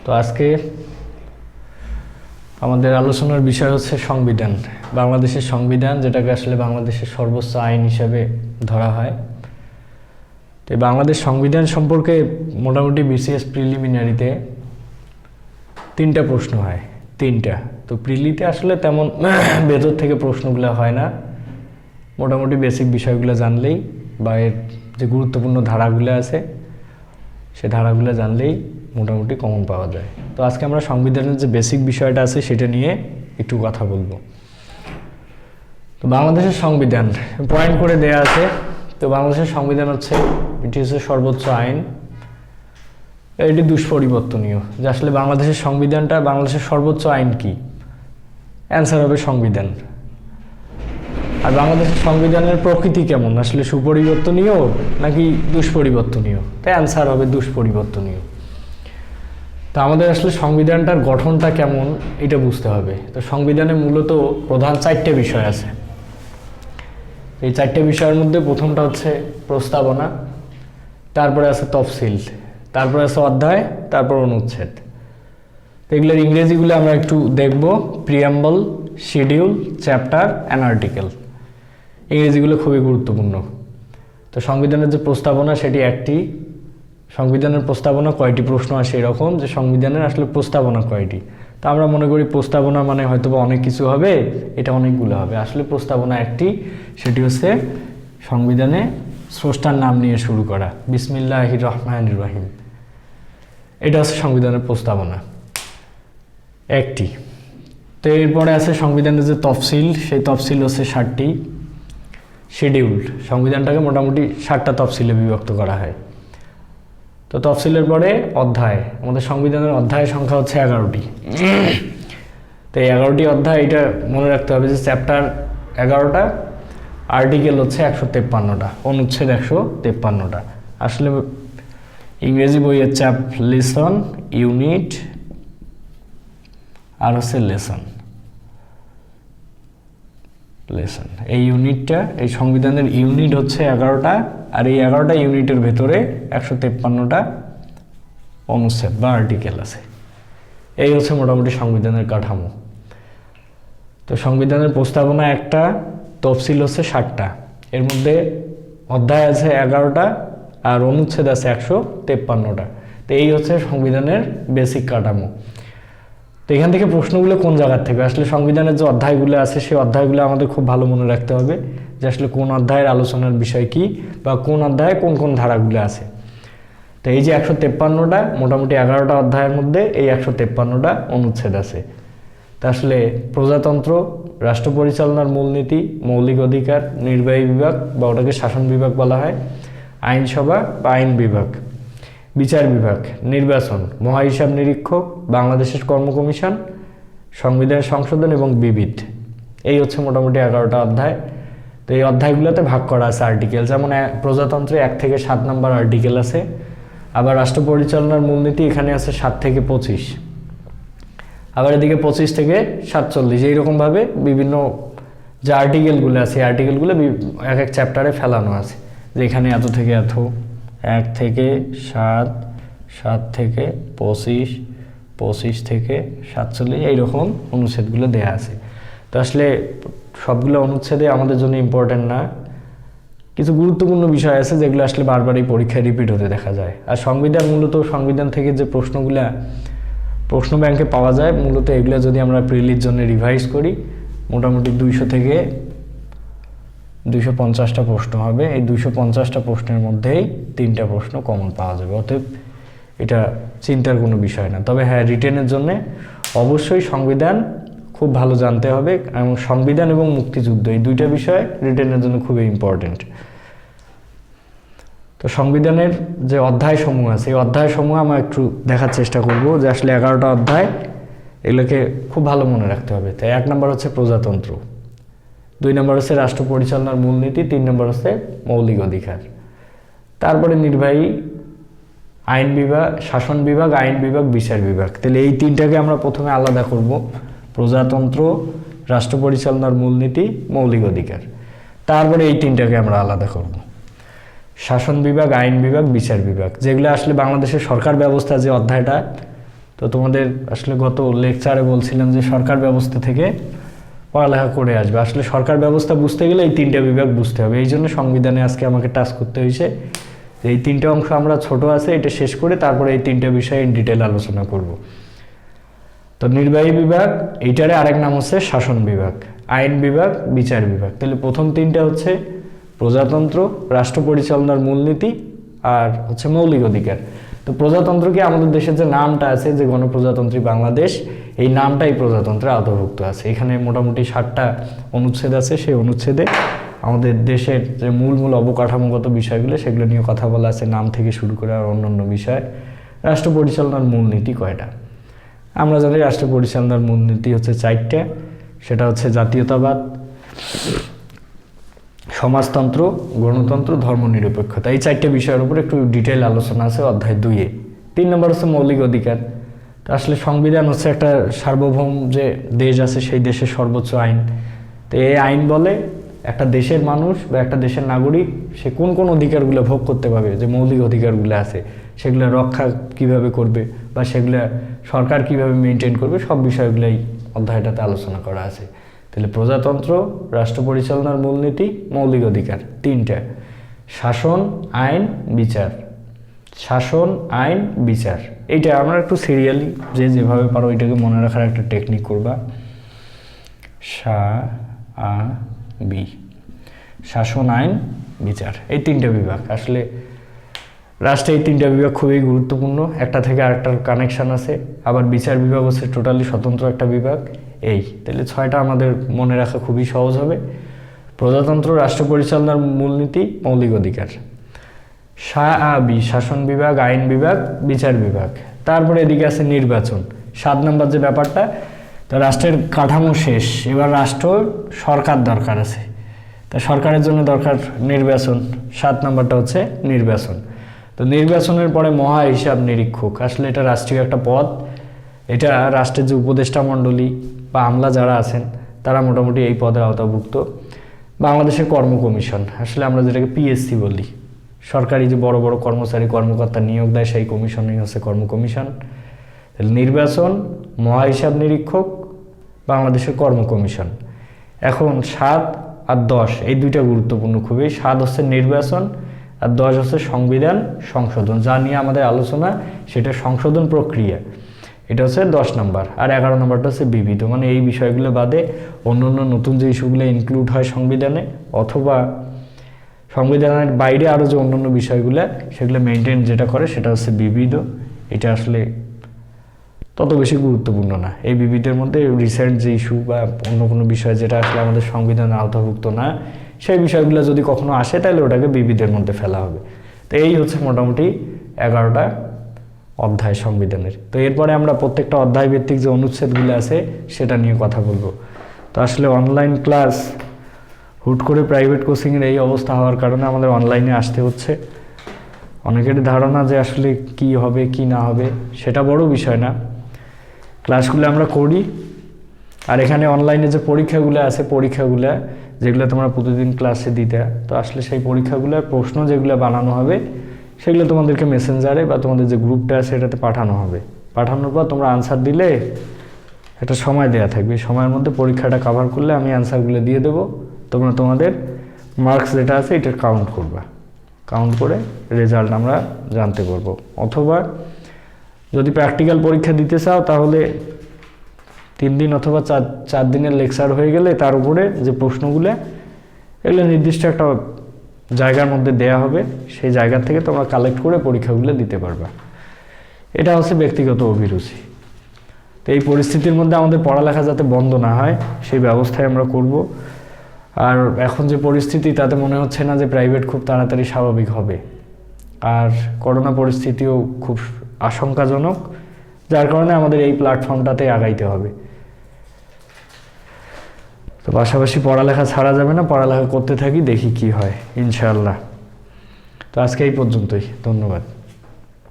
তো আজকে আমাদের আলোচনার বিষয় হচ্ছে সংবিধান। বাংলাদেশের সংবিধান, যেটাকে আসলে বাংলাদেশের সর্বোচ্চ আইন হিসাবে ধরা হয়। তো বাংলাদেশ সংবিধান সম্পর্কে মোটামুটি বিসিএস প্রিলিমিনারিতে 3টা প্রশ্ন হয়, 3টা। তো প্রিলিতে আসলে তেমন ভেতর থেকে প্রশ্নগুলো হয় না, মোটামুটি বেসিক বিষয়গুলো জানলেই বা এর যে গুরুত্বপূর্ণ ধারাগুলো আছে সে ধারাগুলো জানলেই মোটামুটি কমন পাওয়া যায়। তো আজকে আমরা সংবিধানের যে বেসিক বিষয়টা আছে সেটা নিয়ে একটু কথা বলবো। তো বাংলাদেশের সংবিধান পয়েন্ট করে দেয়া আছে। তো বাংলাদেশের সংবিধান হচ্ছে, এটি হচ্ছে সর্বোচ্চ আইন, এটি দুষ্পরিবর্তনীয়। যে আসলে বাংলাদেশের সংবিধানটা, বাংলাদেশের সর্বোচ্চ আইন কি? অ্যান্সার হবে সংবিধান। আর বাংলাদেশের সংবিধানের প্রকৃতি কেমন? আসলে সুপরিবর্তনীয় নাকি দুষ্পরিবর্তনীয়? তাই অ্যান্সার হবে দুষ্পরিবর্তনীয়। তো আমাদের আসলে সংবিধানটার গঠনটা কেমন এটা বুঝতে হবে। তো সংবিধানে মূলত প্রধান 4টে বিষয় আছে। এই 4টে বিষয়ের মধ্যে প্রথমটা হচ্ছে প্রস্তাবনা, তারপরে আছে তফসিল, তারপরে আছে অধ্যায়, তারপর অনুচ্ছেদ। তো এগুলোর ইংরেজিগুলো আমরা একটু দেখব। Preamble, schedule, chapter and article. ইংরেজিগুলো খুবই গুরুত্বপূর্ণ। তো সংবিধানের যে প্রস্তাবনা সেটি একটি। সংবিধানের প্রস্তাবনা কয়টি প্রশ্ন আসে এরকম, যে সংবিধানের আসলে প্রস্তাবনা কয়টি। তো আমরা মনে করি প্রস্তাবনা মানে হয়তো বা অনেক কিছু হবে, এটা অনেকগুলো হবে। আসলে প্রস্তাবনা একটি, সেটি হচ্ছে সংবিধানে স্রষ্টার নাম নিয়ে শুরু করা, বিসমিল্লাহির রহমানির রহিম। এটা হচ্ছে সংবিধানের প্রস্তাবনা একটি। তো এরপরে আছে সংবিধানের যে তফসিল, সেই তফসিল হচ্ছে 7টি। শিডিউল, সংবিধানটাকে মোটামুটি 7টা তফসিলে বিভক্ত করা হয়। তো তফসিলের পরে অধ্যায়, আমাদের সংবিধানের অধ্যায়ের সংখ্যা হচ্ছে 11টি। তো এই 11টি অধ্যায়, এটা মনে রাখতে হবে যে চ্যাপ্টার 11টা, আর্টিকেল হচ্ছে 153টা, অনুচ্ছেদ 153টা। আসলে ইংরেজি বইয়ের চ্যাপ লিসন, ইউনিট আর হচ্ছে লেসন। এই ইউনিটটা, এই সংবিধানের ইউনিট হচ্ছে 11টা, আর এই 11টা ইউনিটের ভেতরে 153টা অনুচ্ছেদ বা আর্টিকেল আছে। এই হচ্ছে মোটামুটি সংবিধানের কাঠামো। তো সংবিধানের প্রস্তাবনা একটা, তফসিল হচ্ছে 7টা, এর মধ্যে অধ্যায় আছে 11টা আর অনুচ্ছেদ আছে 153টা। তো এই হচ্ছে সংবিধানের বেসিক কাঠামো। তো এখান থেকে প্রশ্নগুলো কোন জায়গার থেকে আসলে, সংবিধানের যে অধ্যায়গুলো আছে সেই অধ্যায়গুলো আমাদের খুব ভালো মনে রাখতে হবে, যে আসলে কোন অধ্যায়ের আলোচনার বিষয় কি বা কোন অধ্যায়ে কোন কোন ধারাগুলো আছে। তো এই যে 153টা, মোটামুটি 11টা অধ্যায়ের মধ্যে এই 153টা অনুচ্ছেদ আছে। তা আসলে প্রজাতন্ত্র, রাষ্ট্র পরিচালনার মূলনীতি, মৌলিক অধিকার, নির্বাহী বিভাগ বা ওটাকে শাসন বিভাগ বলা হয়, আইনসভা বা আইন বিভাগ, বিচার বিভাগ, নির্বাচন, মহাহিসাব নিরীক্ষক, বাংলাদেশের কর্ম কমিশন, সংবিধান সংশোধন এবং বিবিধ। এই হচ্ছে মোটামুটি 11টা অধ্যায়। তো এই অধ্যায়গুলোতে ভাগ করা আছে আর্টিকেল, যেমন প্রজাতন্ত্রে 1 থেকে 7 নম্বর আর্টিকেল আছে। আবার রাষ্ট্র পরিচালনার মূলনীতি এখানে আছে 7 থেকে 25, আবার এদিকে 25 থেকে 47। এইরকমভাবে বিভিন্ন যে আর্টিকেলগুলো আছে, এই আর্টিকেলগুলো এক এক চ্যাপ্টারে ফেলানো আছে, যে এখানে এত থেকে এত, 1 থেকে 7, 7 থেকে 25, 25 থেকে 47, এইরকম অনুচ্ছেদগুলো দেয়া আছে। তো আসলে সবগুলো অনুচ্ছেদে আমাদের জন্য ইম্পর্টেন্ট না, কিছু গুরুত্বপূর্ণ বিষয় আছে যেগুলো আসলে বারবারই পরীক্ষায় রিপিট হতে দেখা যায়। আর সংবিধান মূলত, সংবিধান থেকে যে প্রশ্নগুলা প্রশ্ন ব্যাংকে পাওয়া যায়, মূলত এগুলো যদি আমরা প্রিলির জন্য রিভাইজ করি, মোটামুটি 200 থেকে 250টা প্রশ্ন হবে। এই 250টা প্রশ্নের মধ্যেই 3টা প্রশ্ন কমন পাওয়া যাবে। অতএব এটা চিন্তার কোনো বিষয় না। তবে হ্যাঁ, রিটেনের জন্য অবশ্যই সংবিধান খুব ভালো জানতে হবে, এবং সংবিধান এবং মুক্তিযুদ্ধ, এই 2টা বিষয় রিটেনের জন্য খুবই ইম্পর্টেন্ট। তো সংবিধানের যে অধ্যায়সমূহ আছে, এই অধ্যায়সমূহ আমরা একটু দেখার চেষ্টা করব, যে আসলে 11টা অধ্যায়, এগুলোকে খুব ভালো মনে রাখতে হবে। তাই 1 নম্বর হচ্ছে প্রজাতন্ত্র, 2 নম্বর হচ্ছে রাষ্ট্র পরিচালনার মূলনীতি, 3 নম্বর হচ্ছে মৌলিক অধিকার, তারপরে নির্বাহী, আইন বিভাগ, শাসন বিভাগ, আইন বিভাগ, বিচার বিভাগ। তাহলে এই 3টাকে আমরা প্রথমে আলাদা করব, প্রজাতন্ত্র, রাষ্ট্র পরিচালনার মূলনীতি, মৌলিক অধিকার। তারপরে এই 3টাকে আমরা আলাদা করব, শাসন বিভাগ, আইন বিভাগ, বিচার বিভাগ, যেগুলো আসলে বাংলাদেশের সরকার ব্যবস্থা যে অধ্যায়টা, তো তোমাদের আসলে গত লেকচারে বলছিলাম যে সরকার ব্যবস্থা থেকে পড়ালেখা করে আসবে। আসলে সরকার ব্যবস্থা বুঝতে গেলে এই 3টে বিভাগ বুঝতে হবে। এই জন্য সংবিধানে আজকে আমাকে টাচ করতে হয়েছে। এই 3টে অংশ আমরা ছোট আছে এটা শেষ করে তারপরে এই 3টে বিষয়ে ইন ডিটেল আলোচনা করব। তো নির্বাহী বিভাগ, এইটারে আরেক নাম হচ্ছে শাসন বিভাগ, আইন বিভাগ, বিচার বিভাগ। তাহলে প্রথম 3টা হচ্ছে প্রজাতন্ত্র, রাষ্ট্র পরিচালনার মূলনীতি আর হচ্ছে মৌলিক অধিকার। তো প্রজাতন্ত্রকে আমাদের দেশের যে নামটা আছে যে গণপ্রজাতন্ত্রী বাংলাদেশ, এই নামটাই প্রজাতন্ত্রের আওতাভুক্ত আছে। এখানে মোটামুটি 7টা অনুচ্ছেদ আছে। সেই অনুচ্ছেদে আমাদের দেশের যে মূল অবকাঠামোগত বিষয়গুলো সেগুলো নিয়ে কথা বলা আছে, নাম থেকে শুরু করে আর অন্যান্য বিষয়। রাষ্ট্র পরিচালনার মূলনীতি কয়টা? আমরা জানি রাষ্ট্র পরিচালনার মূলনীতি হচ্ছে 4টে। সেটা হচ্ছে জাতীয়তাবাদ, সমাজতন্ত্র, গণতন্ত্র, ধর্মনিরপেক্ষতা। এই 4টে বিষয়ের উপর একটু ডিটেইল আলোচনা আছে অধ্যায় 2-এ। 3 নম্বর হচ্ছে মৌলিক অধিকার। তো আসলে সংবিধান হচ্ছে একটা সার্বভৌম যে দেশ আছে সেই দেশের সর্বোচ্চ আইন। তো এই আইন বলে একটা দেশের মানুষ বা একটা দেশের নাগরিক সে কোন কোন অধিকারগুলো ভোগ করতে পারবে, যে মৌলিক অধিকারগুলো আছে সেগুলো রক্ষা কিভাবে করবে বা সেগুলো সরকার কিভাবে মেনটেন করবে, সব বিষয়গুলোই অধ্যায়টাতে আলোচনা করা আছে। তাহলে প্রজাতন্ত্র, রাষ্ট্র পরিচালনার মূলনীতি, মৌলিক অধিকার 3টা। শাসন, আইন, বিচার। শাসন, আইন, বিচার, এইটা আমরা একটু সিরিয়ালি যেভাবে পারো ওইটাকে মনে রাখার একটা টেকনিক করবা। শাসন, আইন, বিচার, এই 3টে বিভাগ। আসলে রাষ্ট্রে এই 3টে বিভাগ খুবই গুরুত্বপূর্ণ, একটা থেকে আরেকটার কানেকশান আছে। আবার বিচার বিভাগ হচ্ছে টোটালি স্বতন্ত্র একটা বিভাগ। এই তাহলে 6টা আমাদের মনে রাখা খুবই সহজ হবে। প্রজাতন্ত্র, রাষ্ট্র পরিচালনার মূলনীতি, মৌলিক অধিকার। শাসন বিভাগ, আইন বিভাগ, বিচার বিভাগ। তারপরে এদিকে আছে নির্বাচন, 7 নম্বর যে ব্যাপারটা। তো রাষ্ট্রের কাঠামো শেষ, এবার রাষ্ট্র সরকার দরকার আছে। তা সরকারের জন্য দরকার নির্বাচন। 7 নম্বরটা হচ্ছে নির্বাচন। তো নির্বাচনের পরে মহা হিসাব নিরীক্ষক, আসলে এটা রাষ্ট্রীয় একটা পদ। এটা রাষ্ট্রের যে উপদেষ্টা মণ্ডলী বা আমলা যারা আছেন তারা মোটামুটি এই পদের আওতাভুক্ত। বাংলাদেশের কর্ম কমিশন, আসলে আমরা যেটাকে পিএসসি বলি, সরকারি যে বড় বড় কর্মচারী কর্মকর্তা নিয়োগ দেয় সেই কমিশনই হচ্ছে কর্ম কমিশন। নির্বাচন, মহা হিসাব নিরীক্ষক, বাংলাদেশের কর্ম কমিশন। এখন 7 আর 10 এই 2টা গুরুত্বপূর্ণ খুবই। 7 হচ্ছে নির্বাচন আর 10 হচ্ছে সংবিধান সংশোধন, যা নিয়ে আমাদের আলোচনা সেটা সংশোধন প্রক্রিয়া। এটা হচ্ছে 10 নম্বর। আর 11 নম্বরটা হচ্ছে বিবিধ, মানে এই বিষয়গুলো বাদে অন্য অন্য নতুন যে ইস্যুগুলো ইনক্লুড হয় সংবিধানে অথবা সংবিধানের বাইরে আরও যে অন্যান্য বিষয়গুলো সেগুলো মেনটেন যেটা করে সেটা হচ্ছে বিবিধ। এটা আসলে তত বেশি গুরুত্বপূর্ণ না। এই বিবিধের মধ্যে রিসেন্ট যে ইস্যু বা অন্য কোনো বিষয় যেটা আসলে আমাদের সংবিধানের আওতাভুক্ত না সেই বিষয়গুলো যদি কখনো আসে তাহলে ওটাকে বিবিধের মধ্যে ফেলা হবে। তো এই হচ্ছে মোটামুটি 11টা অধ্যায় সংবিধানের। তো এরপরে আমরা প্রত্যেকটা অধ্যায় ভিত্তিক যে অনুচ্ছেদগুলো আছে সেটা নিয়ে কথা বলবো। তো আসলে অনলাইন ক্লাস হুট করে প্রাইভেট কোচিংয়ের এই অবস্থা হওয়ার কারণে আমাদের অনলাইনে আসতে হচ্ছে। অনেকেরই ধারণা যে আসলে কি হবে কি না হবে সেটা বড় বিষয় না, ক্লাসগুলো আমরা করি। আর এখানে অনলাইনে যে পরীক্ষাগুলো আছে পরীক্ষাগুলো যেগুলো তোমরা প্রতিদিন ক্লাসে দিতে, তো আসলে সেই পরীক্ষাগুলোর প্রশ্ন যেগুলো বানানো হবে সেগুলো তোমাদেরকে মেসেঞ্জারে বা তোমাদের যে গ্রুপটা আছে এটাতে পাঠানো হবে। পাঠানোর পর তোমরা আনসার দিলে একটা সময় দেওয়া থাকবে, সময়ের মধ্যে পরীক্ষাটা কভার করলে আমি আনসারগুলো দিয়ে দেবো। তোমরা তোমাদের মার্কস যেটা আছে এটা কাউন্ট করবা, কাউন্ট করে রেজাল্ট আমরা জানতে পারবো। অথবা যদি প্র্যাকটিক্যাল পরীক্ষা দিতে চাও তাহলে 3 দিন অথবা 4 দিনের লেকচার হয়ে গেলে তার উপরে যে প্রশ্নগুলো এগুলো নির্দিষ্ট একটা জায়গার মধ্যে দেয়া হবে, সেই জায়গা থেকে তোমরা কালেক্ট করে পরীক্ষাগুলো দিতে পারবা। এটা হচ্ছে ব্যক্তিগত অভিরুচি। তো এই পরিস্থিতির মধ্যে আমাদের পড়ালেখা যাতে বন্ধ না হয় সেই ব্যবস্থাই আমরা করব। আর এখন যে পরিস্থিতি তাতে মনে হচ্ছে না যে প্রাইভেট খুব তাড়াতাড়ি স্বাভাবিক হবে, আর করোনা পরিস্থিতিও খুব আশঙ্কাজনক, যার কারণে আমাদের এই প্ল্যাটফর্মটাতে আগাইতে হবে। তো পাশাপাশি পড়ালেখা ছাড়া যাবে না, পড়ালেখা করতে থাকি, দেখি কি হয় ইনশাআল্লাহ। তো আজকে এই পর্যন্তই, ধন্যবাদ।